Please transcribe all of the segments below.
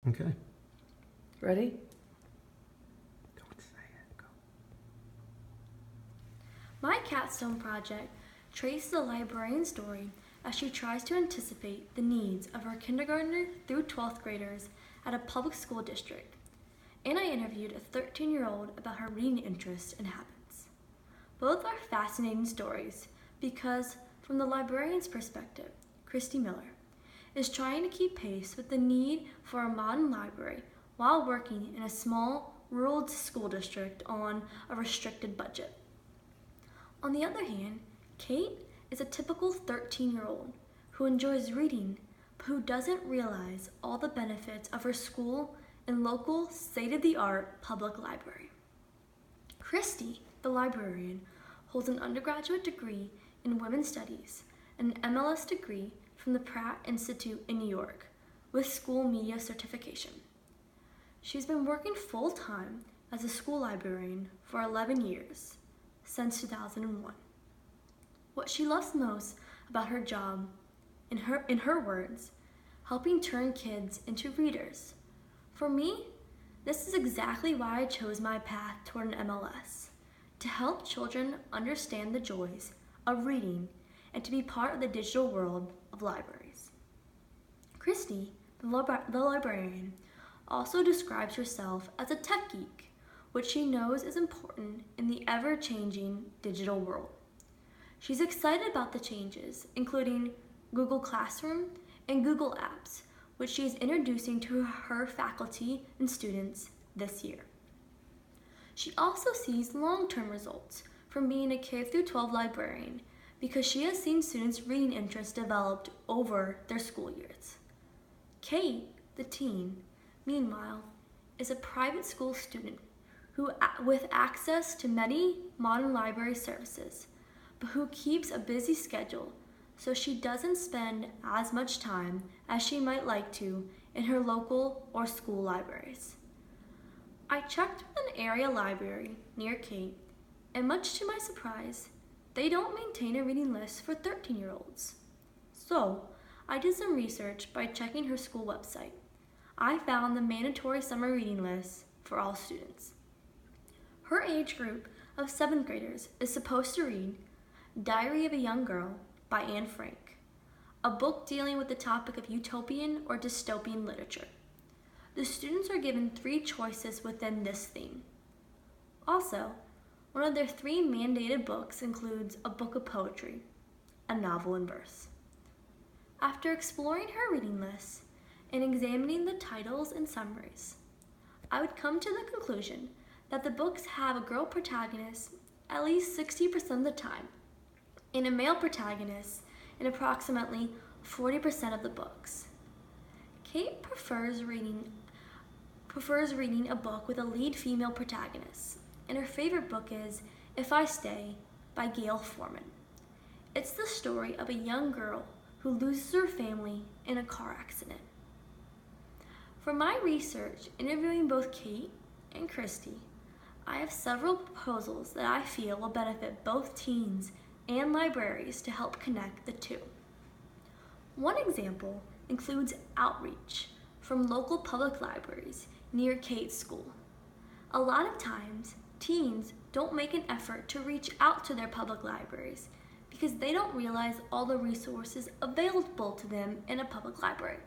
Okay. Ready? Don't say it. Go. My Capstone project traces the librarian's story as she tries to anticipate the needs of her kindergartner through 12th graders at a public school district. And I interviewed a 13-year-old about her reading interests and habits. Both are fascinating stories because, from the librarian's perspective, Christy Miller is trying to keep pace with the need for a modern library while working in a small rural school district on a restricted budget. On the other hand, Kate is a typical 13-year-old who enjoys reading but who doesn't realize all the benefits of her school and local state-of-the-art public library. Christy, the librarian, holds an undergraduate degree in women's studies and an MLS degree from the Pratt Institute in New York with school media certification. She's been working full-time as a school librarian for 11 years, since 2001. What she loves most about her job, in her words, helping turn kids into readers. For me, this is exactly why I chose my path toward an MLS, to help children understand the joys of reading and to be part of the digital world of libraries. Christy, the librarian, also describes herself as a tech geek, which she knows is important in the ever-changing digital world. She's excited about the changes, including Google Classroom and Google Apps, which she is introducing to her faculty and students this year. She also sees long-term results from being a K-12 librarian because she has seen students' reading interests developed over their school years. Kate, the teen, meanwhile, is a private school student who, with access to many modern library services, but who keeps a busy schedule so she doesn't spend as much time as she might like to in her local or school libraries. I checked with an area library near Kate, and much to my surprise, they don't maintain a reading list for 13-year-olds. So, I did some research by checking her school website. I found the mandatory summer reading list for all students. Her age group of 7th graders is supposed to read Diary of a Young Girl by Anne Frank, a book dealing with the topic of utopian or dystopian literature. The students are given 3 choices within this theme. Also, one of their 3 mandated books includes a book of poetry, a novel in verse. After exploring her reading list and examining the titles and summaries, I would come to the conclusion that the books have a girl protagonist at least 60% of the time, and a male protagonist in approximately 40% of the books. Kate prefers reading a book with a lead female protagonist, and her favorite book is If I Stay by Gail Forman. It's the story of a young girl who loses her family in a car accident. From my research interviewing both Kate and Christy, I have several proposals that I feel will benefit both teens and libraries to help connect the two. One example includes outreach from local public libraries near Kate's school. A lot of times, teens don't make an effort to reach out to their public libraries because they don't realize all the resources available to them in a public library.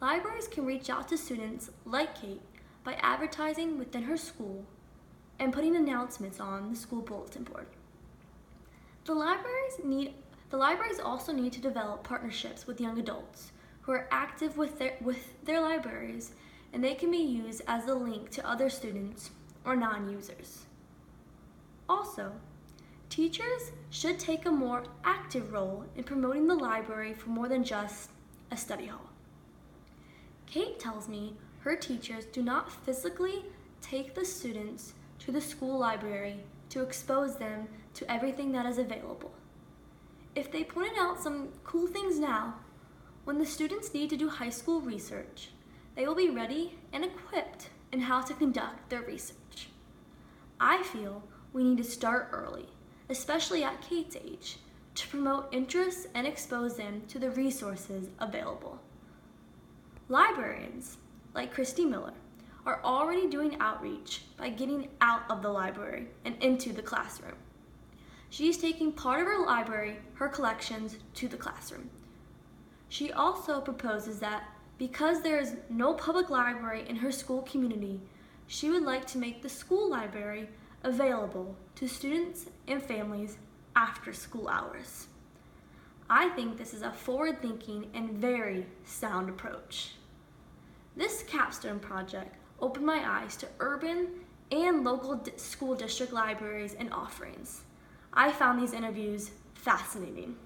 Libraries can reach out to students like Kate by advertising within her school and putting announcements on the school bulletin board. The libraries also need to develop partnerships with young adults who are active with their libraries, and they can be used as a link to other students or non-users. Also, teachers should take a more active role in promoting the library for more than just a study hall. Kate tells me her teachers do not physically take the students to the school library to expose them to everything that is available. If they pointed out some cool things now, when the students need to do high school research, they will be ready and equipped in how to conduct their research. I feel we need to start early, especially at Kate's age, to promote interest and expose them to the resources available. Librarians, like Christy Miller, are already doing outreach by getting out of the library and into the classroom. She is taking part of her library, her collections, to the classroom. She also proposes that because there is no public library in her school community, she would like to make the school library available to students and families after school hours. I think this is a forward-thinking and very sound approach. This capstone project opened my eyes to urban and local school district libraries and offerings. I found these interviews fascinating.